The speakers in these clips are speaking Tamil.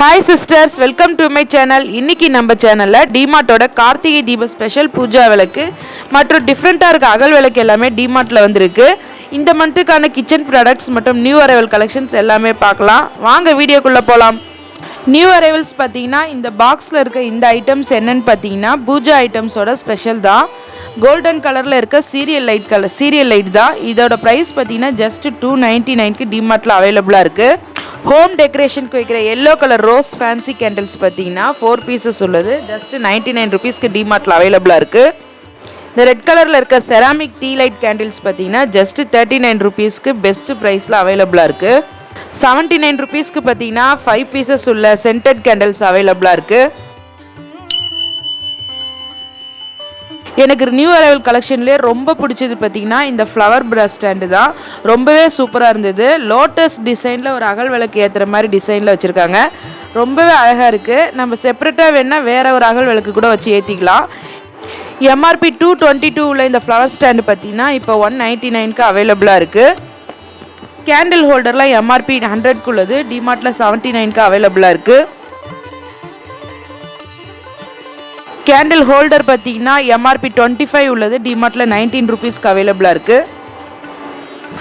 Hi sisters, welcome to my channel. இன்னைக்கு நம்ம சேனலில் டிமார்ட்டோட கார்த்திகை தீப ஸ்பெஷல் பூஜா விளக்கு மற்றும் டிஃப்ரெண்ட்டாக இருக்க அகல் விளக்கு எல்லாமே டிமார்ட்டில் வந்திருக்கு. இந்த மந்த்துக்கான கிச்சன் ப்ராடக்ட்ஸ் மற்றும் நியூ அரைவல் கலெக்ஷன்ஸ் எல்லாமே பார்க்கலாம். வாங்க வீடியோக்குள்ளே போகலாம். நியூ அரைவல்ஸ் பார்த்தீங்கன்னா இந்த பாக்ஸில் இருக்க இந்த ஐட்டம்ஸ் என்னென்னு பார்த்தீங்கன்னா பூஜா ஐட்டம்ஸோட ஸ்பெஷல் தான். கோல்டன் கலரில் இருக்க சீரியல் லைட் தான். இதோட ப்ரைஸ் பார்த்தீங்கன்னா ஜஸ்ட் 299க்கு டிமார்ட்டில் அவைலபிளாக இருக்குது. ஹோம் டெக்கரேஷனுக்கு வைக்கிற yellow colour rose fancy candles பார்த்தீங்கன்னா 4 பீசஸ் உள்ளது. ஜஸ்ட் 99 ருபீஸ்க்கு டிமார்ட்டில் அவைலபிளாக இருக்குது. இந்த ரெட் கலரில் இருக்க செராமிக் டீ லைட் கேண்டில்ஸ் பார்த்தீங்கன்னா ஜஸ்ட் 39 ருபீஸ்க்கு பெஸ்ட் ப்ரைஸில் அவைலபிளாக இருக்குது. 79 ருபீஸ்க்கு பார்த்தீங்கன்னா 5 பீசஸ் உள்ள சென்டட் கேண்டில்ஸ் அவைலபிளாக இருக்குது. எனக்கு நியூ அரைவல் கலெக்ஷன்லேயே ரொம்ப பிடிச்சது பார்த்தீங்கன்னா இந்த ஃப்ளவர் பிரஷ் ஸ்டாண்டு தான். ரொம்பவே சூப்பராக இருந்தது. லோட்டஸ் டிசைனில் ஒரு அகல் விளக்கு ஏற்றுற மாதிரி டிசைனில் வச்சுருக்காங்க. ரொம்பவே அழகாக இருக்குது. நம்ம செப்பரேட்டாக வேணால் வேறு ஒரு அகல் விளக்கு கூட வச்சு ஏற்றிக்கலாம். எம்ஆர்பி 222 உள்ள இந்த ஃப்ளவர் ஸ்டாண்டு பார்த்தீங்கன்னா இப்போ 199க்கு அவைலபிளாக இருக்குது. கேண்டில் ஹோல்டர்லாம் எம்ஆர்பி 100க்கு உள்ளது. டிமார்ட்டில் 79க்கு அவைலபிளாக இருக்குது. கேண்டில் ஹோல்டர் பார்த்தீங்கன்னா எம்ஆர்பி 25 உள்ளது. டிமார்ட்டில் 19 ருபீஸ்க்கு அவைலபிளாக இருக்குது.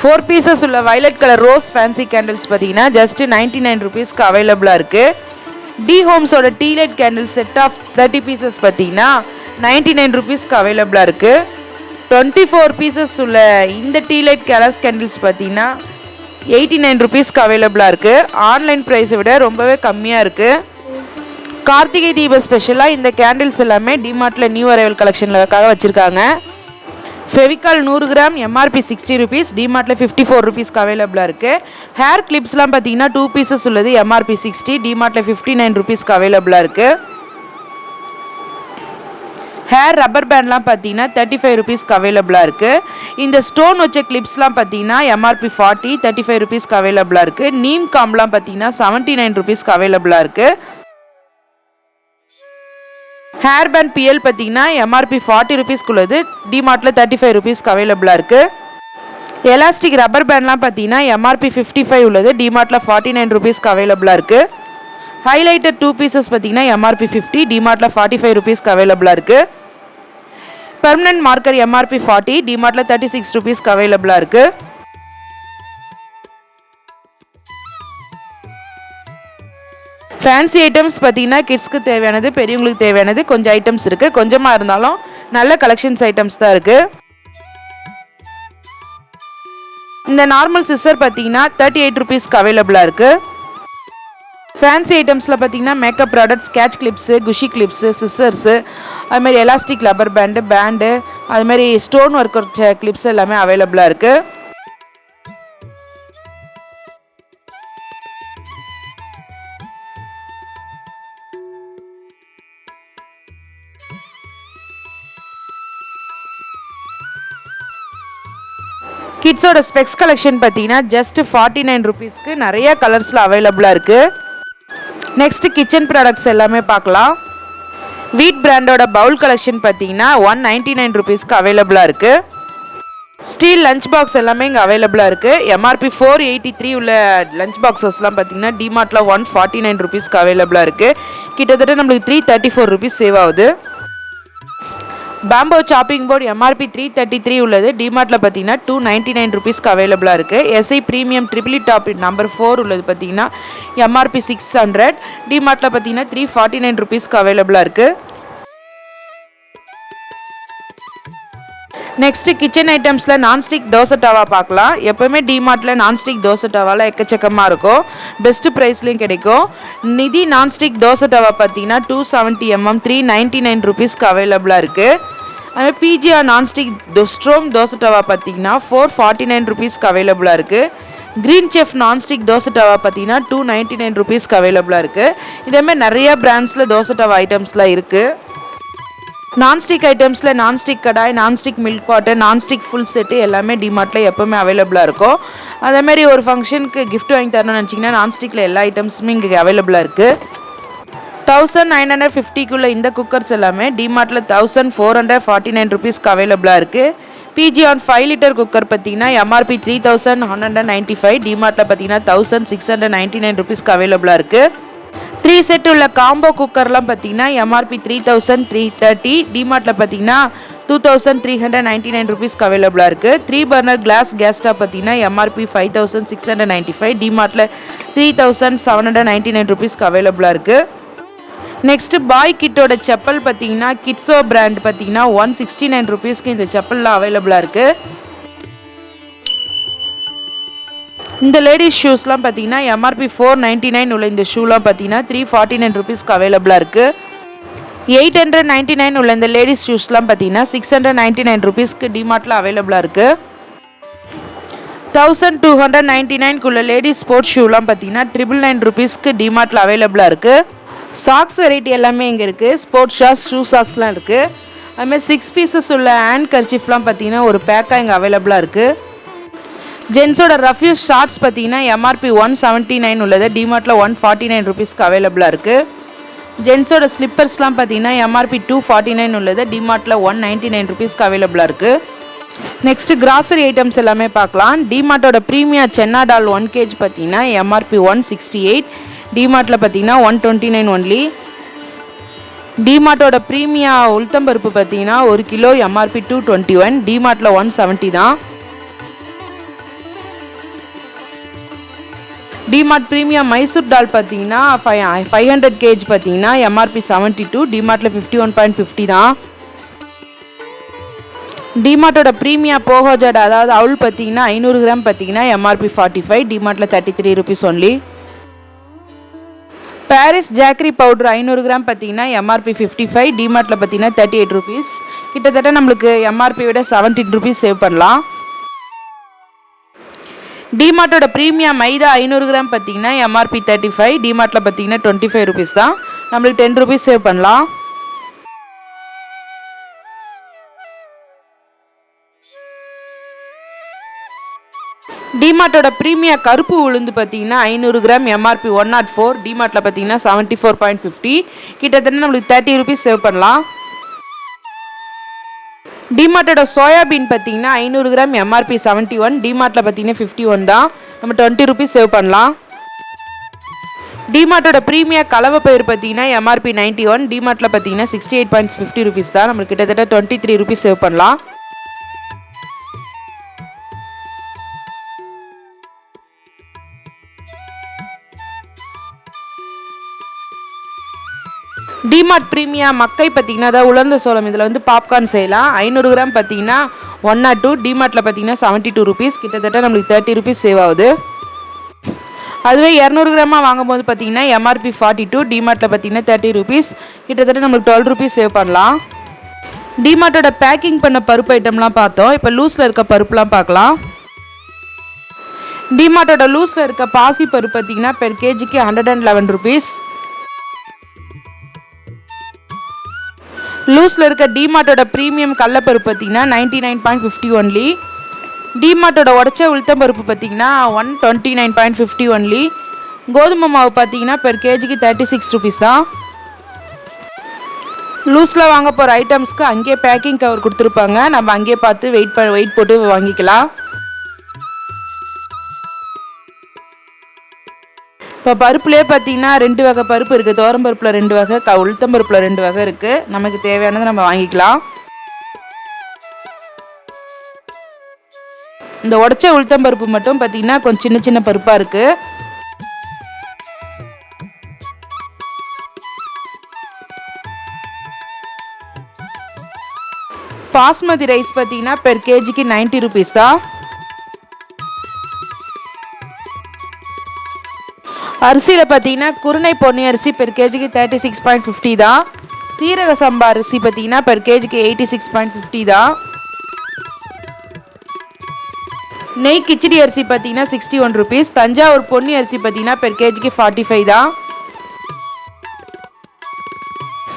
4 பீசஸ் உள்ள violet colour rose fancy candles பார்த்தீங்கன்னா ஜஸ்ட் 99 ருபீஸ்க்கு அவைலபிளாக இருக்குது. டி ஹோம்ஸோட tea light candle set of 30 pieces பார்த்தீங்கன்னா 99 ருபீஸ்க்கு அவைலபிளாக இருக்குது. 24 பீசஸ் உள்ள இந்த டீ லைட் கேலஸ் கேண்டில்ஸ் பார்த்தீங்கன்னா 89 ருபீஸ்க்கு அவைலபிளாக இருக்குது. ஆன்லைன் ப்ரைஸை விட ரொம்பவே கம்மியாக இருக்குது. கார்த்திகை தீப ஸ்பெஷலாக இந்த கேண்டில்ஸ் எல்லாமே டிமார்ட்டில் நியூ அரைவல் கலெக்ஷனுக்காக வச்சுருக்காங்க. Fevicol 100 gram MRP 60 rupees. டிமார்ட்டில் 54 ருபீஸ்க்கு அவைலபிளாக இருக்குது. ஹேர் கிளிப்ஸ்லாம் பார்த்தீங்கன்னா 2 பீசஸ் உள்ளது. எம்ஆர்பி 60. டிமார்ட்டில் 59 ருபீஸ்க்கு அவைலபிளாக இருக்குது. ஹேர் ரப்பர் பேண்ட்லாம் பார்த்தீங்கன்னா 35 ருபீஸ்க்கு அவைலபிளாக இருக்குது. இந்த ஸ்டோன் வச்ச கிளிப்ஸ்லாம் பார்த்தீங்கன்னா எம்ஆர்பி 40, 35 ருபீஸ்க்கு அவைலபிளாக இருக்குது. நீம் காம்லாம் பார்த்தீங்கன்னா 79 ருபீஸ்க்கு அவைலபிளாக இருக்குது. ஹேர் பேண்ட் பிஎல் பார்த்தீங்கன்னா எம்ஆர்பி 40 ருபீஸ்க்கு உள்ளது. டிமார்ட்டில் 35 ருபீஸ்க்கு அவைலபிளாக இருக்குது. எலாஸ்டிக் ரப்பர் பேண்ட்லாம் பார்த்தீங்கன்னா எம்ஆர்பி 55 உள்ளது. டிமார்ட்டில் 49 ருபீஸ்க்கு அவைலபிளாக இருக்குது. ஹைலைட்டர் 2 பீசஸ் பார்த்தீங்கன்னா எம்ஆர்பி 50. டிமார்ட்டில் 45 ருபீஸ்க்கு அவைலபிளாக இருக்குது. Permanent marker MRP 40. டிமார்ட்டில் 36 ருபீஸ்க்கு அவைலபிளாக இருக்குது. ஃபேன்சி ஐட்டம்ஸ் பார்த்தீங்கன்னா கிட்ஸ்க்கு தேவையானது, பெரியவங்களுக்கு தேவையானது கொஞ்சம் ஐட்டம்ஸ் இருக்குது. கொஞ்சமாக இருந்தாலும் நல்ல கலெக்ஷன்ஸ் ஐட்டம்ஸ் தான் இருக்குது. இந்த நார்மல் சிஸ்ஸர் பார்த்தீங்கன்னா 38 ருபீஸ்க்கு அவைலபிளாக இருக்குது. ஃபேன்சி ஐட்டம்ஸில் பார்த்தீங்கன்னா மேக்கப் ப்ராடக்ட்ஸ், கேட்ச் கிளிப்ஸு, குஷி கிளிப்ஸு, சிஸ்ஸர்ஸு, அதுமாதிரி எலாஸ்டிக் ரப்பர் பேண்டு, அதுமாதிரி ஸ்டோன் ஒர்க் வச்ச கிளிப்ஸ் எல்லாமே அவைலபிளாக இருக்குது. கிட்ஸோட ஸ்பெக்ஸ் கலெக்ஷன் பார்த்தீங்கன்னா ஜஸ்ட் 49 ருபீஸ்க்கு நிறைய கலர்ஸில் அவைலபிளாக இருக்குது. நெக்ஸ்ட் கிச்சன் ப்ராடக்ட்ஸ் எல்லாமே பார்க்கலாம். வீட் பிராண்டோட பவுல் கலெக்ஷன் பார்த்தீங்கன்னா 199 ருபீஸ்க்கு அவைலபிளாக இருக்குது. ஸ்டீல் லஞ்ச் பாக்ஸ் எல்லாமே இங்கே அவைலபிளாக இருக்குது. எம்ஆர்பி 483 உள்ள லஞ்ச் பாக்ஸஸ்லாம் பார்த்தீங்கன்னா டிமார்ட்டில் 149 ருபீஸ்க்கு அவைலபிளாக இருக்குது. கிட்டத்தட்ட நம்மளுக்கு 334 ருபீஸ் சேவ் ஆகுது. பேம்போ சாப்பிங் போர்டு எம்ஆர்பி 333 உள்ளது. டிமார்ட்டில் பார்த்தீங்கன்னா 299 ருபீஸ்க்கு அவைலபிளாக இருக்குது. SI premium triple E top number 4 உள்ளது பார்த்தீங்கன்னா எம்ஆர்பி 600. டிமார்ட்டில் பார்த்தீங்கன்னா 349 ருபீஸ்க்கு அவைலபிளாக இருக்குது. நெக்ஸ்ட்டு கிச்சன் ஐட்டம்ஸில் நான்ஸ்டிக் தோசை டவா பார்க்கலாம். எப்போவுமே டிமார்ட்டில் நான்ஸ்டிக் தோசை டவாவில் எக்கச்சக்கமாக இருக்கும். பெஸ்ட்டு ப்ரைஸ்லேயும் கிடைக்கும். நிதி நான்ஸ்டிக் தோசை டவா பார்த்தீங்கன்னா 270 mm 399 ருபீஸ்க்கு அவைலபிளாக இருக்குது. அதுமாதிரி PGR nonstick storm dosa tawa பார்த்தீங்கன்னா 449 ருபீஸ்க்கு அவைலபிளாக இருக்குது. Green chef nonstick dosa tawa பார்த்தீங்கன்னா 299 ருபீஸ்க்கு அவைலபிளாக இருக்குது. இதேமாதிரி நிறையா பிராண்ட்ஸில் தோசை டவா ஐட்டம்ஸ்லாம் இருக்குது. நான்ஸ்டிக் ஐட்டம்ஸில் நான்ஸ்டிக் கடாய், நான்ஸ்டிக் மில்க் பாட்டு, நான்ஸ்டிக் ஃபுல் செட்டு எல்லாமே டிமார்ட்டில் எப்போவுமே அவைலபிளாக இருக்கும். அதேமாதிரி ஒரு ஃபங்க்ஷனுக்கு கிஃப்ட் வாங்கி தரணும்னு நினச்சிங்கன்னா நான்ஸ்டிக்கில் எல்லா ஐட்டம்ஸுமே இங்கே அவைலபிளாக இருக்குது. 1950க்குள்ளே இந்த குக்கர்ஸ் எல்லாமே டிமார்ட்டில் 1449 ருபீஸ்க்கு அவைலபிளாக இருக்குது. பிஜிஆன் 5 லிட்டர் குக்கர் பார்த்தீங்கன்னா எம்ஆர்பி 3195, டிமார்ட்டில் பார்த்தீங்கன்னா 1699 ருபீஸ்க்கு அவைலபிளாக இருக்குது. 3 செட் உள்ள காம்போ குக்கர்லாம் பார்த்தீங்கன்னா எம்ஆர்பி 3330, டிமார்ட்டில் பார்த்தீங்கன்னா 2399 ருபீஸ்க்கு அவைலபிளாக இருக்குது. 3 பர்னர் கிளாஸ் கேஸ் ஸ்டவ் பார்த்தீங்கன்னா எம்ஆர்பி 5695, டிமார்ட்டில் 3799 ருபீஸ்க்கு அவைலபிளாக இருக்குது. நெக்ஸ்ட்டு பாய் கிட்டோட செப்பல் பார்த்தீங்கன்னா கிட்ஸோ பிராண்ட் பார்த்தீங்கன்னா 169 ருபீஸ்க்கு இந்த செப்பல்லாம் அவைலபிளாக இருக்குது. இந்த லேடிஸ் ஷூஸ்லாம் பார்த்தீங்கன்னா எம்ஆர்பி 499 உள்ள இந்த ஷூலாம் பார்த்தீங்கன்னா 349 ருபீஸ்க்கு அவைலபிளாக இருக்குது. 899 உள்ள இந்த லேடிஸ் ஷூஸ்லாம் பார்த்தீங்கன்னா 699 ருபீஸ்க்கு டிமார்ட்டில் அவைலபிளாக இருக்குது. 1299 உள்ள லேடிஸ் ஸ்போர்ட்ஸ் ஷூலாம் பார்த்தீங்கன்னா 999 ருபீஸ்க்கு டிமார்ட்டில் அவைலபிளாக இருக்குது. சாக்ஸ் வெரைட்டி எல்லாமே இங்கே இருக்குது. ஸ்போர்ட்ஸ் ஷாக்ஸ், ஷூ சாக்ஸ்லாம் இருக்குது. அதுமாதிரி 6 பீசஸ் உள்ள ஹேண்ட் கர்ச்சிஃப்லாம் பார்த்தீங்கன்னா ஒரு பேக்காக இங்கே அவைலபிளாக இருக்குது. ஜென்ஸோட ரஃப்யூஸ் ஷார்ட்ஸ் பார்த்தீங்கன்னா எம்ஆர்பி 179 உள்ளது டிமார்ட்டில் 149 ருபீஸ்க்கு அவைலபிளாக இருக்குது. ஜென்ஸோட ஸ்லிப்பர்ஸ்லாம் பார்த்தீங்கன்னா எம்ஆர்பி 249 உள்ளது டிமார்ட்டில் 199 ருபீஸ்க்கு அவைலபிளாக இருக்குது. நெக்ஸ்ட்டு கிராசரி ஐட்டம்ஸ் எல்லாமே பார்க்கலாம். டிமார்ட்டோட ப்ரீமியா சென்னா டால் 1 kg பார்த்தீங்கன்னா எம்ஆர்பி 168, டிமார்ட்டில் பார்த்தீங்கன்னா 129 ஒன்லி. டிமார்ட்டோட ப்ரீமியா உளுத்தம்பருப்பு பார்த்தீங்கன்னா 1 கிலோ எம்ஆர்பி 221, டிமார்ட்டில் 170 தான். டிமார்ட் ப்ரீமியம் மைசூர் டால் பார்த்தீங்கன்னா 500 kg பார்த்தீங்கன்னா எம்ஆர்பி 72, டிமார்ட்டில் 51.50 தான். டிமார்ட்டோட ப்ரீமியா போகோஜட் அதாவது அவுல் பார்த்தீங்கன்னா 500 கிராம் பார்த்தீங்கன்னா MRP 45, டிமார்ட்டில் 33 rupees only. Paris jaggery powder 500 gram பார்த்தீங்கன்னா எம்ஆர்பி 55, டிமார்ட்டில் பார்த்தீங்கன்னா 38 ருபீஸ். கிட்டத்தட்ட நம்மளுக்கு எம்ஆர்பி விட 17 ருபீஸ் சேவ் பண்ணலாம். டிமார்ட்டோட ப்ரீமியம் மைதா 500 கிராம் பார்த்தீங்கன்னா எம்ஆர்பி 35, டிமார்ட்டில் பார்த்தீங்கன்னா 25 ருபீஸ் தான். நம்மளுக்கு 10 ருபீஸ் சேவ் பண்ணலாம். டிமார்ட்டோட ப்ரீமியா கருப்பு உளுந்து பார்த்தீங்கன்னா 500 கிராம் எம்ஆர்பி 104, டிமார்ட்டில் பார்த்தீங்கன்னா 74.50, கிட்டத்தட்ட நம்மளுக்கு 30 ருபீஸ் சேவ் பண்ணலாம். டிமார்ட்டோட சோயாபீன் பார்த்தீங்கன்னா 500 கிராம் எம்ஆர்பி 71, டிமார்ட்டில் பார்த்தீங்கன்னா 51 தான். நம்ம 20 ருபீஸ் சேவ் பண்ணலாம். டிமார்ட்டோட ப்ரீமியா கலவை பயிர் பார்த்தீங்கன்னா எம்ஆர்பி 91, டிமார்ட்டில் பார்த்தீங்கன்னா 68.50 ருபீஸ் தான். நம்மளுக்கு கிட்டத்தட்ட 23 ருபீஸ் சேவ் பண்ணலாம். டிமார்ட் ப்ரீமியா மக்கை பார்த்தீங்கன்னா அதாவது உலர்ந்த சோளம், இதில் வந்து பாப்கார்ன் செய்யலாம். 500 கிராம் பார்த்தீங்கன்னா 102, டிமார்ட்டில் பார்த்தீங்கன்னா 72 ருபீஸ், கிட்டத்தட்ட நம்மளுக்கு 30 ருபீஸ் சேவ் ஆகுது. அதுவே 200 கிராமாக வாங்கும்போது பார்த்தீங்கன்னா எம்ஆர்பி 42, டிமார்ட்டில் பார்த்தீங்கன்னா 30 ருபீஸ், கிட்டத்தட்ட நம்மளுக்கு 12 ருபீஸ் சேவ் பண்ணலாம். டிமார்ட்டோட பேக்கிங் பண்ண பருப்பு ஐட்டம்லாம் பார்த்தோம். இப்போ லூஸில் இருக்க பருப்புலாம் பார்க்கலாம். டிமார்ட்டோட லூஸில் இருக்க பாசி பருப்பு பார்த்தீங்கன்னா பெர் கேஜிக்கு 111 ருபீஸ். லூஸில் இருக்க டிமார்ட்டோட ப்ரீமியம் கடலப்பருப்பு பார்த்தீங்கன்னா 99.50 ஒன்லி. டிமார்ட்டோட உடச்ச உளுத்தம்பருப்பு பார்த்தீங்கன்னா 129.50 ஒன்லி. கோதுமை மாவு பார்த்தீங்கன்னா பெர் கேஜிக்கு 36 ருபீஸ் தான். லூஸில் வாங்க போகிற ஐட்டம்ஸ்க்கு அங்கேயே பேக்கிங் கவர் கொடுத்துருப்பாங்க. நம்ம அங்கேயே பார்த்து வெயிட் போட்டு வாங்கிக்கலாம். இப்போ பருப்புலேயே பார்த்தீங்கன்னா 2 வகை பருப்பு இருக்குது. துவரம்பருப்பில் 2 வகை, உளுத்தம்பருப்பில் 2 வகை இருக்குது. நமக்கு தேவையானதை நம்ம வாங்கிக்கலாம். இந்த உடச்ச உளுத்தம்பருப்பு மட்டும் பார்த்தீங்கன்னா கொஞ்சம் சின்ன சின்ன பருப்பாக இருக்குது. பாஸ்மதி ரைஸ் பார்த்தீங்கன்னா பெர் கேஜிக்கு 90 ருபீஸ் தான். அரிசியில் பார்த்தீங்கன்னா குருணை பொன்னி அரிசி பெர் கேஜிக்கு 36.50 தான். சீரக சம்பா அரிசி பார்த்தீங்கன்னா பெர் கேஜிக்கு 86.50 தான். நெய் கிச்சடி அரிசி பார்த்தீங்கன்னா 61 ருபீஸ். தஞ்சாவூர் பொன்னி அரிசி பார்த்தீங்கன்னா பெர் கேஜிக்கு 45 தான்.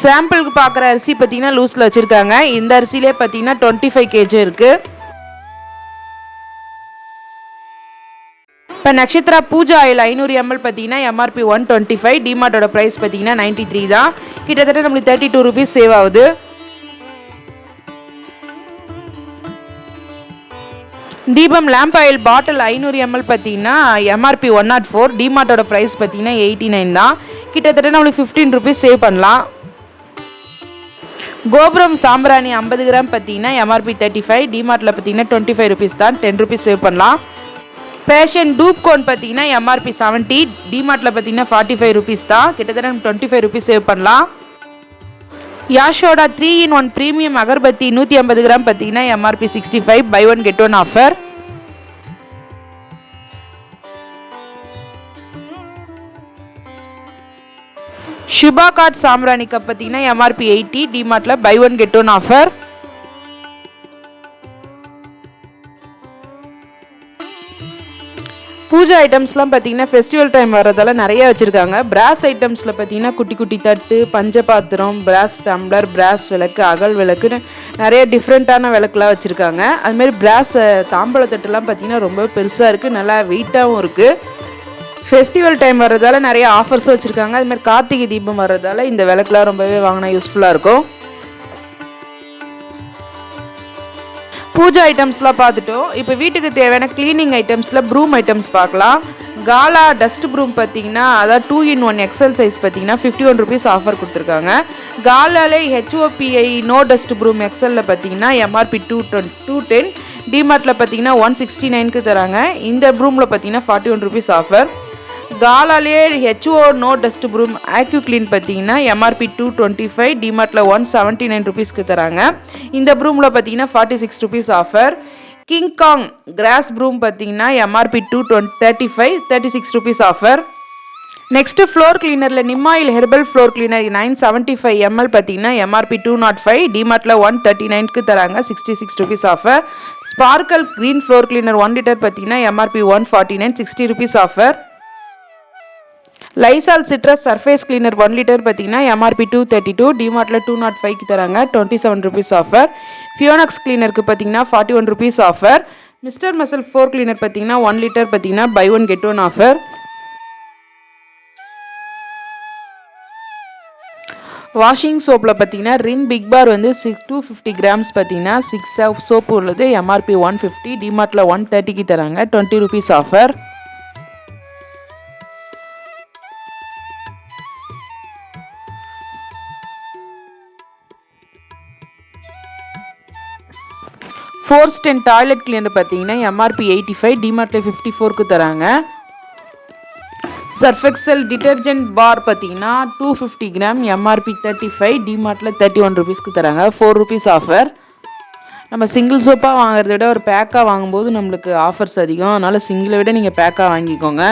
சாம்பிளுக்கு பார்க்குற அரிசி பார்த்தீங்கன்னா லூஸில் வச்சுருக்காங்க. இந்த அரிசியிலே பார்த்தீங்கன்னா 25 kg இருக்குது. இப்போ நக்ஷத்ரா பூஜா ஆயில் 500 ml பார்த்தீங்கன்னா எம்ஆர்பி 125, டிமார்ட்டோட ப்ரைஸ் பார்த்தீங்கன்னா 93 தான். கிட்டத்தட்ட நம்மளுக்கு 32 ருபீஸ் சேவ் ஆகுது. தீபம் லேம்ப் ஆயில் பாட்டில் 500 ml பார்த்தீங்கன்னா எம்ஆர்பி 104, டிமார்ட்டோட ப்ரைஸ் பார்த்தீங்கன்னா 89 தான். கிட்டத்தட்ட நம்மளுக்கு 15 ருபீஸ் சேவ் பண்ணலாம். கோபுரம் சாம்பிராணி 50 கிராம் பார்த்தீங்கன்னா எம்ஆர்பி 35, டிமார்ட்டில் பார்த்தீங்கன்னா 25 ருபீஸ் தான், 10 ருபீஸ் சேவ் பண்ணலாம். பேஷன் டூப் கோன் பார்த்தீங்கன்னா எம்ஆர்பி 70, டிமார்ட்டில் பார்த்தீங்கன்னா 45 ருபீஸ் தான், கிட்டத்தட்ட 25 ருபீஸ் சேவ் பண்ணலாம். Yashoda 3-in-1 premium agarbatti 150 gram பார்த்தீங்கன்னா MRP 65, buy one get one offer. ஷுபா கார்ட் சாம்பிராணி கப் பார்த்தீங்கன்னா எம்ஆர்பி 80, டிமார்ட்டில் buy one get one offer. Puja ஐட்டம்ஸ்லாம் பார்த்தீங்கன்னா ஃபெஸ்டிவல் டைம் வரதால நிறைய வச்சுருக்காங்க. பிராஸ் ஐட்டம்ஸில் பார்த்தீங்கன்னா குட்டி குட்டி தட்டு, பஞ்ச பாத்திரம், பிராஸ் டம்ளர், பிராஸ் விளக்கு, அகல் விளக்குன்னு நிறைய டிஃப்ரெண்ட்டான விளக்குலாம் வச்சுருக்காங்க. அதுமாரி பிராஸ் தாம்பழ தட்டுலாம் பார்த்தீங்கன்னா ரொம்ப பெருசாக இருக்குது, நல்லா வெயிட்டாகவும் இருக்குது. ஃபெஸ்டிவல் டைம் வர்றதால நிறைய ஆஃபர்ஸும் வச்சுருக்காங்க. அதுமாதிரி கார்த்திகை தீபம் வர்றதால இந்த விளக்குலாம் ரொம்பவே வாங்கினா யூஸ்ஃபுல்லாக இருக்கும். பூஜா ஐட்டம்ஸ்லாம் பார்த்துட்டோம். இப்போ வீட்டுக்கு தேவையான க்ளீனிங் ஐட்டம்ஸில் ப்ரூம் ஐட்டம்ஸ் பார்க்கலாம். காலா டஸ்ட் ப்ரூம் பார்த்தீங்கன்னா அதாவது 2-in-1 எக்ஸல் சைஸ் பார்த்தீங்கன்னா 51 ருபீஸ் ஆஃபர் கொடுத்துருக்காங்க. காலாலே HOPI நோ டஸ்ட் ப்ரூம் எக்ஸலில் பார்த்தீங்கன்னா எம்ஆர்பி 210, டிமார்ட்டில் பார்த்தீங்கன்னா 169க்கு தராங்க. இந்த ப்ரூமில் பார்த்தீங்கன்னா 41 ருபீஸ் ஆஃபர். காலாலே HO நோ டஸ்ட் ப்ரூம் ஆக்யூ க்ளீன் பார்த்தீங்கன்னா எம்ஆர்பி 225, டிமார்ட்டில் 179 ருபீஸ்க்கு தராங்க. இந்த ப்ரூமில் பார்த்தீங்கன்னா 46 rupees offer. King Kong grass broom பார்த்தீங்கன்னா MRP 235, 36 rupees offer. Next floor கிளீனரில் நிம்மாயில் ஹெர்பல் ஃப்ளோர் கிளீனர் 975 ml பார்த்தீங்கன்னா எம்ஆர்பி 205, டிமார்ட்டில் 139க்கு தராங்க, 66 rupees offer. Sparkle green floor cleaner 1 litre பார்த்தீங்கன்னா MRP 149, 60 rupees offer. Lysol citrus surface cleaner 1 litre பார்த்தீங்கன்னா எம்ஆர்பி 232, டிமார்ட்டில் 205க்கு தராங்க, 27 ருபீஸ் ஆஃபர். ஃபியோனக்ஸ் கிளீனருக்கு பார்த்தீங்கன்னா 41 rupees offer. Mister muscle floor cleaner பார்த்தீங்கன்னா 1 லிட்டர் பார்த்தீங்கன்னா buy one get one offer. Washing சோப்பில் பார்த்தீங்கன்னா ரின் பிக் பார் வந்து 250 கிராம்ஸ் பார்த்தீங்கன்னா 6 சோப்பு உள்ளது, எம்ஆர்பி 150, டிமார்ட்டில் 130க்கு தராங்க, 20 rupees offer. Force 10 toilet cleaner பார்த்தீங்கன்னா எம்ஆர்பி 85, டிமார்ட்டில் 54க்கு தராங்க. சர்ஃபெக்சல் டிட்டர்ஜென்ட் பார் பார்த்தீங்கன்னா 250 கிராம் எம்ஆர்பி 35, டிமார்ட்டில் 31 ருபீஸ்க்கு தராங்க, 4 ருபீஸ் ஆஃபர். நம்ம சிங்கிள் சோப்பாக வாங்குறத விட ஒரு பேக்காக வாங்கும்போது நம்மளுக்கு ஆஃபர்ஸ் அதிகம், அதனால் சிங்கிளை விட நீங்கள் பேக்காக வாங்கிக்கோங்க.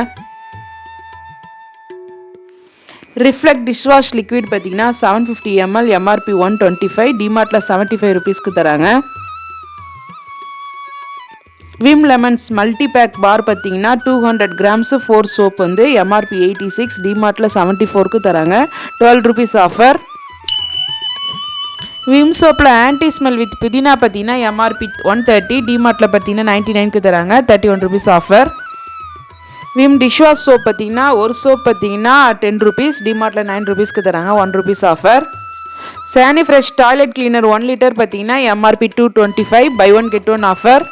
ரிஃப்ளெக்ட் டிஷ்வாஷ் லிக்விட் பார்த்தீங்கன்னா 750 ml எம்ஆர்பி 125, டிமார்ட்டில் 75 ருபீஸ்க்கு தராங்க. Vim lemons multi pack bar பார்த்தீங்கன்னா 200 கிராம்ஸ் 4 சோப் வந்து எம்ஆர்பி 86, டிமார்ட்டில் 74க்கு தராங்க, 12 ருபீஸ் ஆஃபர். விம் சோப்பில் ஆன்டி ஸ்மெல் வித் புதினா பார்த்தீங்கன்னா எம்ஆர்பி 130, டிமார்ட்டில் பார்த்தீங்கன்னா 99க்கு தராங்க, 31 rupees offer. Vim dishwash soap பார்த்தீங்கன்னா ஒரு சோப் பார்த்தீங்கன்னா 10 ருபீஸ், டிமார்ட்டில் 9 ருபீஸ்க்கு தராங்க, 1 rupees offer. Sani fresh toilet cleaner 1 litre பார்த்தீங்கன்னா MRP 225, buy one get one offer.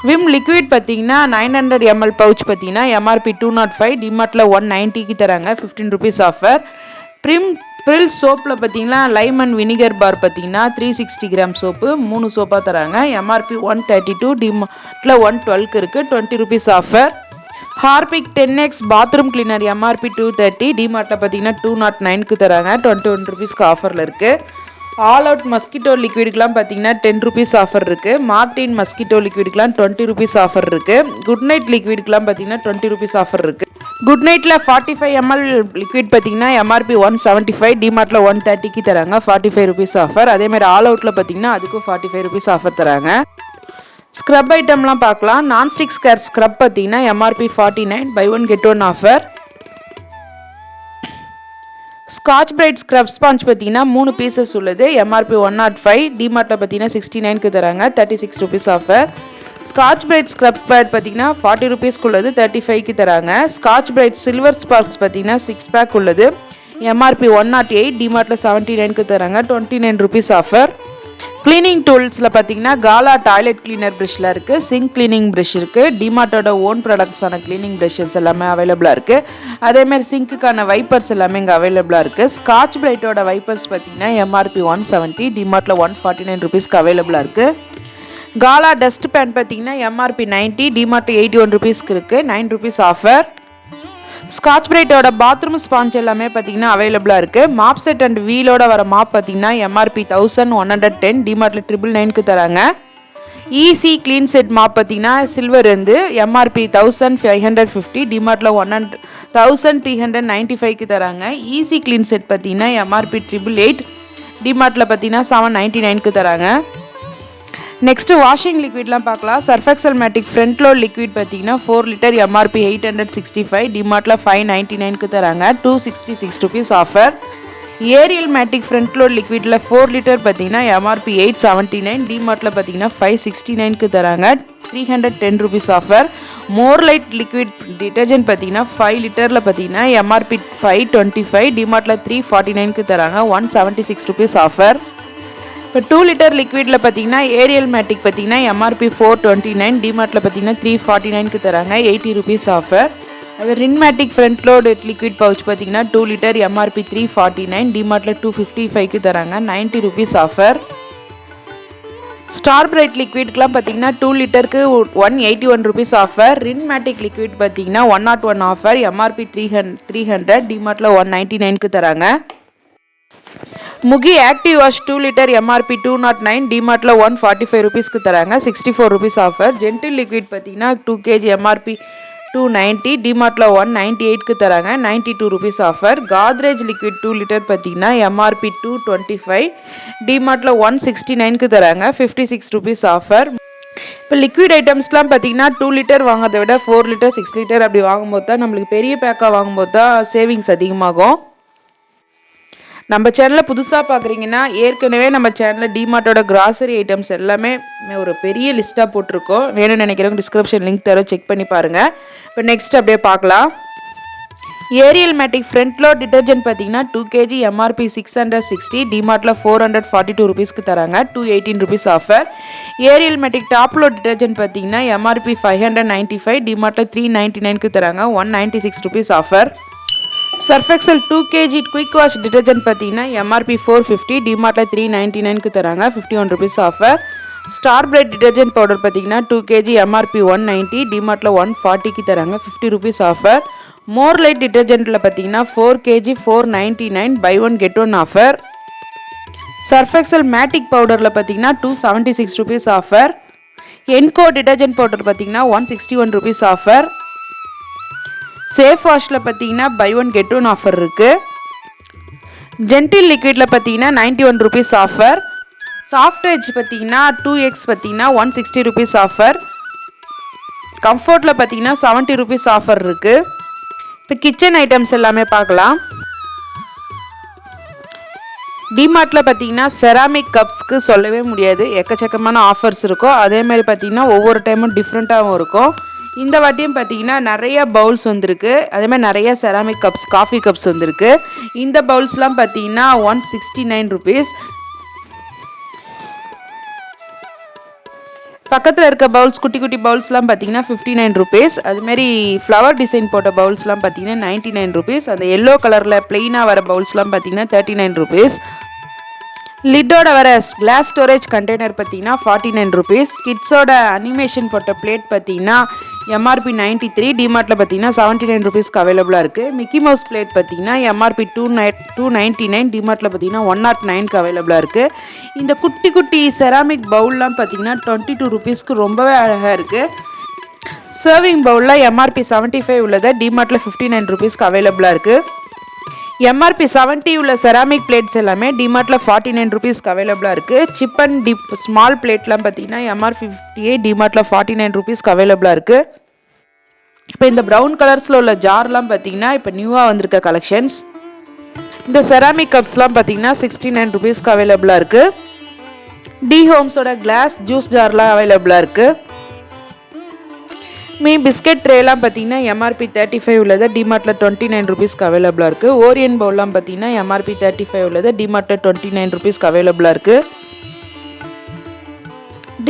Vim liquid பார்த்தீங்கன்னா 900 ml பவுச் பார்த்தீங்கன்னா எம்ஆர்பி 205, டிமார்ட்டில் 190க்கு தராங்க, 15 ருபீஸ் ஆஃபர். ப்ரில் சோப்பில் பார்த்தீங்கன்னா லைம் அண்ட் வினிகர் பார் பார்த்தீங்கன்னா 360 கிராம் சோப்பு 3 சோப்பாக தராங்க, எம்ஆர்பி 132, டிமார்ட்டில் 112க்கு இருக்குது, 20 rupees offer. Harpic 10x bathroom cleaner MRP 230, டிமார்ட்டில் பார்த்தீங்கன்னா 209க்கு தராங்க, 21 ருபீஸ்க்கு ஆஃபரில் இருக்குது. ஆல் அவுட் மஸ்கிட்டோ லிக்விடுக்கெலாம் பார்த்தீங்கன்னா 10 ருபீஸ் ஆஃபர் இருக்குது. மார்டின் மஸ்கிட்டோ லிக்விடுக்கெலாம் 20 ருபீஸ் ஆஃபர் இருக்குது. குட் நைட் லிக்விடுக்கெலாம் பார்த்தீங்கன்னா 20 ருபீஸ் ஆஃபர் இருக்குது. குட் நைட்டில் 45 ml லிக்விட் பார்த்தீங்கன்னா எம்ஆர்பி 175, டிமார்ட்டில் 130க்கு தராங்க, 45 ருபீஸ் ஆஃபர். அதேமாதிரி ஆல் அவுட்டில் பார்த்தீங்கன்னா அதுக்கும் 45 ருபீஸ் ஆஃபர் தராங்க. ஸ்க்ரப் ஐட்டம்லாம் பார்க்கலாம். நான்ஸ்டிக் ஸ்க்ரப் பார்த்தீங்கன்னா MRP 49, buy one get one offer. Scotch Brite scrub sponge பார்த்தீங்கன்னா 3 பீசஸ் உள்ளது, எம்ஆர்பி 105, டிமார்ட்டில் பார்த்தீங்கன்னா 69க்கு தராங்க, 36 rupees offer. Scotch Brite scrub pad பார்த்தீங்கன்னா 40 ருபீஸ்க்கு உள்ளது, 35க்கு தராங்க. ஸ்காட்ச் பிரைட் சில்வர் ஸ்பார்க்ஸ் பார்த்தீங்கன்னா 6 பேக் உள்ளது, எம்ஆர்பி 108, டிமார்ட்டில் 79க்கு தராங்க, 29 ருபீஸ் ஆஃபர். க்ளீனிங் டூல்ஸில் பார்த்தீங்கன்னா காலா டாய்லெட் கிளீனர் ப்ரஷ்ல இருக்குது, சிங்க் கிளீனிங் ப்ரஷ் இருக்குது, டிமார்ட்டோட ஓன் ப்ராடக்ட்ஸான க்ளீனிங் ப்ரஷஸ் எல்லாமே அவைலபிளாக இருக்குது. அதேமாதிரி சிங்க்குக்கான வைப்பர்ஸ் எல்லாமே இங்கே அவைலபிளாக இருக்குது. ஸ்காட்ச் பிரைட்டோட வைப்பர்ஸ் பார்த்தீங்கன்னா எம்ஆர்பி 170, டிமார்ட்டில் 149 ருபீஸ்க்கு அவைலபிளாக இருக்குது. காலா டஸ்ட் பேன் பார்த்தீங்கன்னா எம்ஆர்பி 90, டிமார்ட் 81 ருபீஸ்க்கு இருக்குது, 9 ருபீஸ் ஆஃபர். ஸ்காட்ச் பிரைட்டோட பாத்ரூம் ஸ்பாஞ்ச் எல்லாமே பார்த்தீங்கன்னா அவைலபிளாக இருக்குது. மாப் செட் அண்ட் வீலோட வர மாப் பார்த்தீங்கன்னா எம்ஆர்பி 1110, டிமார்ட்டில் 999க்கு தராங்க. ஈஸி க்ளீன் செட் மாப் பார்த்தீங்கன்னா சில்வர் வந்து எம்ஆர்பி 1550, டிமார்ட்டில் 1395க்கு தராங்க. ஈஸி க்ளீன் செட் பார்த்தீங்கன்னா எம்ஆர்பி 888, டிமார்ட்டில் பார்த்தீங்கன்னா 799க்கு தராங்க. நெக்ஸ்ட்டு வாஷிங் லிக்விட்லாம் பார்க்கலாம். சர்ஃபெக்சல் மேட்டிக் ஃப்ரண்ட் லோட் லிக்விட் பார்த்தீங்கன்னா 4 லிட்டர் எம்ஆர்பி 865, டிமார்ட்டில் 599க்கு தராங்க, 266 rupees offer. Ariel மேட்டிக் front load லிக்விடில் 4 litre பார்த்தீங்கன்னா எம்ஆர்பி 879, டிமார்ட்டில் பார்த்தீங்கன்னா 569க்கு தராங்க, 310 rupees offer. More light liquid detergent பார்த்தீங்கன்னா 5 லிட்டரில் பார்த்தீங்கன்னா எம்ஆர்பி 525, டிமார்ட்டில் 349க்கு தராங்க, 176 ருபீஸ் ஆஃபர். இப்போ 2 லிட்டர் லிக்விடில் பார்த்தீங்கன்னா ஏரியல் மேட்டிக் பார்த்தீங்கன்னா எம்ஆர்பி 429, டிமார்ட்டில் பார்த்தீங்கன்னா 349க்கு தராங்க, 80 ருபீஸ் ஆஃபர். அது ரின்மேட்டிக் ஃப்ரண்ட் லோடு லிக்விட் பவுச் பார்த்தீங்கன்னா 2 லிட்டர் எம்ஆர்பி 349, டிமார்ட்டில் 255க்கு தராங்க, 90 ருபீஸ் ஆஃபர். ஸ்டார் பிரைட் லிக்விட்லாம் பார்த்தீங்கன்னா 2 லிட்டருக்கு 181 ருபீஸ் ஆஃபர். ரின்மேட்டிக் லிக்விட் பார்த்தீங்கன்னா 101 ஆஃபர், எம்ஆர்பி 300, டிமார்ட்டில் 199க்கு தராங்க. Mukhi active wash 2 litre MRP 209, டிமார்ட்டில் 145 ருபீஸ்க்கு தராங்க, 64 ருபீஸ் ஆஃபர். ஜென்டில் லிக்விட் பார்த்தீங்கன்னா 2 kg எம்ஆர்பி 290, டிமார்ட்டில் 198க்கு தராங்க, 92 rupees offer. Godrej liquid 2 litre பார்த்தீங்கன்னா எம்ஆர்பி 225, டிமார்ட்டில் 169க்கு தராங்க, 56 ருபீஸ் ஆஃபர். இப்போ லிக்விட் ஐட்டம்ஸ்லாம் பார்த்தீங்கன்னா 2 லிட்டர் வாங்கிறத விட 4 லிட்டர் 6 லிட்டர் அப்படி வாங்கும்போது தான் நம்மளுக்கு பெரிய பேக்காக வாங்கும்போது தான் சேவிங்ஸ் அதிகமாகும். நம்ம சேனலில் புதுசாக பார்க்குறீங்கன்னா ஏற்கனவே நம்ம சேனலில் டிமார்ட்டோட கிராசரி ஐட்டம்ஸ் எல்லாமே ஒரு பெரிய லிஸ்ட்டாக போட்டிருக்கோம். வேணும்னு நினைக்கிறவங்க டிஸ்கிரிப்ஷன் லிங்க் தர செக் பண்ணி பாருங்கள். இப்போ நெக்ஸ்ட் அப்படியே பார்க்கலாம். ஏரியல் மேட்டிக் ஃப்ரண்ட் லோட் டிட்டர்ஜென்ட் பார்த்தீங்கன்னா 2 kg எம்ஆர்பி 660, டிமார்ட்டில் 442 ருபீஸ்க்கு தராங்க, 218 rupees offer. Ariel matic top load detergent பார்த்தீங்கன்னா எம்ஆர்பி 595, டிமார்ட்டில் 399க்கு தராங்க, 196 rupees offer. Surf excel 2 kg quick wash detergent பார்த்தீங்கன்னா எம்ஆர்பி 450, டிமார்ட்டில் 399க்கு தராங்க, 51 rupees offer. Star bright detergent powder பார்த்தீங்கன்னா 2 kg எம்ஆர்பி 190, டிமார்ட்டில் 140க்கு தராங்க, 50 ருபீஸ் ஆஃபர். மோர் லைட் டிட்டர்ஜென்ட்டில் பார்த்தீங்கன்னா 4 kg 499, buy 1 get 1 offer. Surf excel matic பவுடரில் பார்த்தீங்கன்னா 276 ருபீஸ் ஆஃபர். என்கோ டிட்டர்ஜென்ட் பவுடர் பார்த்தீங்கன்னா 161 ருபீஸ் ஆஃபர். சேஃப் வாஷில் பார்த்தீங்கன்னா பை 1 கெட் 1 ஆஃபர் இருக்குது. ஜென்டில் லிக்விடில் பார்த்தீங்கன்னா 91 ருபீஸ் ஆஃபர். சாஃப்ட் எட்ஜ் பார்த்தீங்கன்னா 2x பார்த்தீங்கன்னா 160 ருபீஸ் ஆஃபர். கம்ஃபர்ட்டில் பார்த்தீங்கன்னா 70 ருபீஸ் ஆஃபர் இருக்குது. இப்போ கிச்சன் ஐட்டம்ஸ் எல்லாமே பார்க்கலாம். டிமார்ட்டில் பார்த்தீங்கன்னா செராமிக் கப்ஸ்க்கு சொல்லவே முடியாது, எக்கச்சக்கமான ஆஃபர்ஸ் இருக்கும். அதேமாதிரி பார்த்தீங்கன்னா ஒவ்வொரு டைமும் டிஃப்ரெண்ட்டாகவும் இருக்கும். இந்த வாட்டியும் பார்த்தீங்கன்னா நிறைய பவுல்ஸ் வந்திருக்கு, அதேமாதிரி நிறைய செராமிக் கப்ஸ் காஃபி கப்ஸ் வந்திருக்கு. இந்த பவுல்ஸ்லாம் பார்த்தீங்கன்னா 169 ருபீஸ். பக்கத்தில் இருக்க பவுல்ஸ் குட்டி குட்டி பவுல்ஸ்லாம் பார்த்தீங்கன்னா 59 ருபீஸ். அதுமாரி ஃப்ளவர் டிசைன் போட்ட பவுல்ஸ்லாம் பார்த்தீங்கன்னா 99 ருபீஸ். அந்த எல்லோ கலரில் பிளெயினாக வர பவுல்ஸ்லாம் பார்த்தீங்கன்னா 39 ருபீஸ். லிட்டோட வர கிளாஸ் ஸ்டோரேஜ் கண்டெய்னர் பார்த்தீங்கன்னா 49 ருபீஸ். கிட்ஸோட அனிமேஷன் போட்ட பிளேட் பார்த்தீங்கன்னா எம்ஆர்பி 93, டிமார்ட்டில் பார்த்தீங்கன்னா 79 ருபீஸ்க்கு அவைலபிளாக இருக்குது. மிக்கி மவுஸ் பிளேட் பார்த்தீங்கன்னா எம்ஆர்பி 299, டிமார்ட்டில் பார்த்தீங்கன்னா 109க்கு அவைலபிளாக இருக்குது. இந்த குட்டி குட்டி செராமிக் பவுல்லாம் பார்த்தீங்கன்னா 22 ருபீஸ்க்கு ரொம்பவே அழகாக இருக்குது. சர்விங் பவுலில் எம்ஆர்பி 75 உள்ளதை டிமார்ட்டில் 59 ருபீஸ்க்கு அவைலபிளாக இருக்குது. எம்ஆர்பி 70 உள்ள செராமிக் பிளேட்ஸ் எல்லாமே டிமார்ட்டில் 49 ருபீஸ்க்கு அவைலபிளாக இருக்குது. சிப் அண்ட் டிப் ஸ்மால் பிளேட்லாம் பார்த்தீங்கன்னா எம்ஆர்பி 58, டிமார்ட்டில் 49 ருபீஸ்க்கு அவைலபிளாக இருக்குது. இப்போ இந்த ப்ரௌன் கலர்ஸில் உள்ள ஜார்லாம் பார்த்தீங்கன்னா இப்போ நியூவாக வந்திருக்க கலெக்ஷன்ஸ். இந்த செராமிக் கப்ஸ்லாம் பார்த்தீங்கன்னா 69 ருபீஸ்க்கு அவைலபிளாக இருக்குது. டி ஹோம்ஸோட கிளாஸ் ஜூஸ் ஜார்லாம் அவைலபிளாக இருக்குது. பிஸ்கெட் ட்ரேலாம் பார்த்தீங்கன்னா எம்ஆர்பி 35 உள்ளது, டிமார்ட்டில் 29 ருபீஸ்க்கு அவைலபிளாக இருக்குது. ஓரியன் பவுல்லாம் பார்த்தீங்கன்னா எம்ஆர்பி 35 உள்ளது, டிமார்ட்டில் 29 ருபீஸ்க்கு அவைலபிளாக இருக்குது.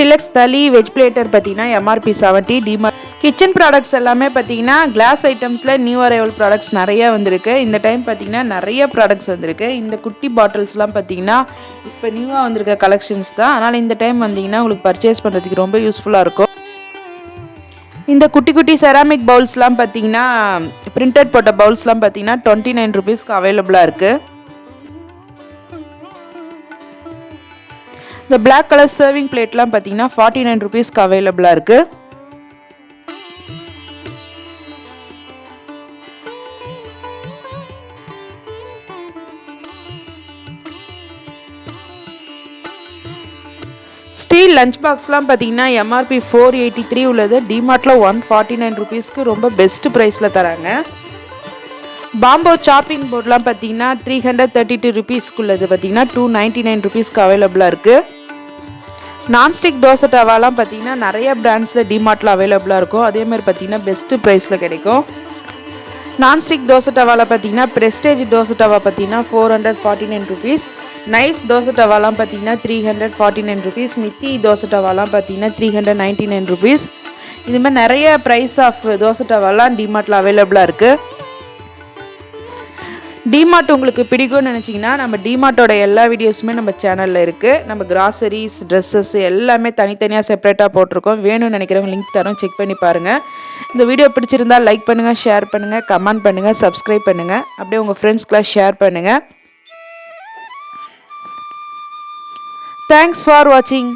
டிலக்ஸ் தலி வெஜ் பிளேட்டர் பார்த்தீங்கன்னா எம்ஆர்பி 70. டிமார்ட் கிச்சன் ப்ராடக்ட்ஸ் எல்லாமே பார்த்தீங்கன்னா கிளாஸ் ஐட்டம்ஸில் நியூ அரைவல் ப்ராடக்ட்ஸ் நிறைய வந்திருக்கு. இந்த டைம் பார்த்தீங்கன்னா நிறைய ப்ராடக்ட்ஸ் வந்திருக்கு. இந்த குட்டி பாட்டில்ஸ்லாம் பார்த்தீங்கன்னா இப்போ நியூவாக வந்திருக்க கலெக்ஷன்ஸ் தான். அதனால் இந்த டைம் வந்தீங்கன்னா உங்களுக்கு பர்ச்சேஸ் பண்ணுறதுக்கு ரொம்ப யூஸ்ஃபுல்லாக இருக்கும். இந்த குட்டி குட்டி செராமிக் பவுல்ஸ்லாம் பார்த்தீங்கன்னா பிரிண்டட் போட்ட பவுல்ஸ்லாம் பார்த்தீங்கன்னா 29 ருபீஸ்க்கு அவைலபிளாக இருக்குது. இந்த பிளாக் கலர் சர்விங் பிளேட்லாம் பார்த்தீங்கன்னா 49 ருபீஸ்க்கு அவைலபிளாக இருக்குது. ஸ்டீல் லஞ்ச் பாக்ஸ்லாம் பார்த்தீங்கன்னா எம்ஆர்பி 483 உள்ளது. டிமார்ட்டில் 149 ருபீஸ்க்கு ரொம்ப பெஸ்ட் ப்ரைஸில் தராங்க. பாம்போ சாப்பிங் போர்ட்லாம் பார்த்தீங்கன்னா 332 ருபீஸ்க்குள்ளது பார்த்தீங்கன்னா 299 ருபீஸ்க்கு அவைலபிளாக இருக்குது. நான்ஸ்டிக் தோசை டவாலாம் பார்த்தீங்கன்னா நிறைய பிராண்ட்ஸில் டிமார்ட்டில் அவைலபிளாக இருக்கும். அதேமாதிரி பார்த்தீங்கன்னா பெஸ்ட்டு ப்ரைஸில் கிடைக்கும். நான்ஸ்டிக் தோசை டவாவில் பார்த்தீங்கன்னா ப்ரெஸ்டேஜ் தோசை டவா பார்த்தீங்கன்னா 449 ருபீஸ். நைஸ் தோசை டவாலாம் பார்த்தீங்கன்னா 349 ருபீஸ். நித்தி தோசை டவாலாம் பார்த்தீங்கன்னா 399 ருபீஸ். இதுமாதிரி நிறைய ப்ரைஸ் ஆஃப் தோசை டவாலாம் டிமார்ட்டில் அவைலபிளாக இருக்குது. டிமார்ட் உங்களுக்கு பிடிக்கும்னு நினச்சிங்கன்னா நம்ம டிமார்ட்டோட எல்லா வீடியோஸுமே நம்ம சேனலில் இருக்குது. நம்ம கிராசரிஸ், ட்ரெஸ்ஸஸ் எல்லாமே தனித்தனியாக செப்பரேட்டாக போட்டிருக்கோம். வேணும்னு நினைக்கிறவங்க லிங்க் தரோம், செக் பண்ணி பாருங்கள். இந்த வீடியோ பிடிச்சிருந்தால் லைக் பண்ணுங்கள், ஷேர் பண்ணுங்கள், கமெண்ட் பண்ணுங்கள், சப்ஸ்கிரைப் பண்ணுங்கள். அப்படியே உங்கள் ஃப்ரெண்ட்ஸ்க்கெலாம் ஷேர் பண்ணுங்கள். தேங்க்ஸ் ஃபார் வாட்சிங்.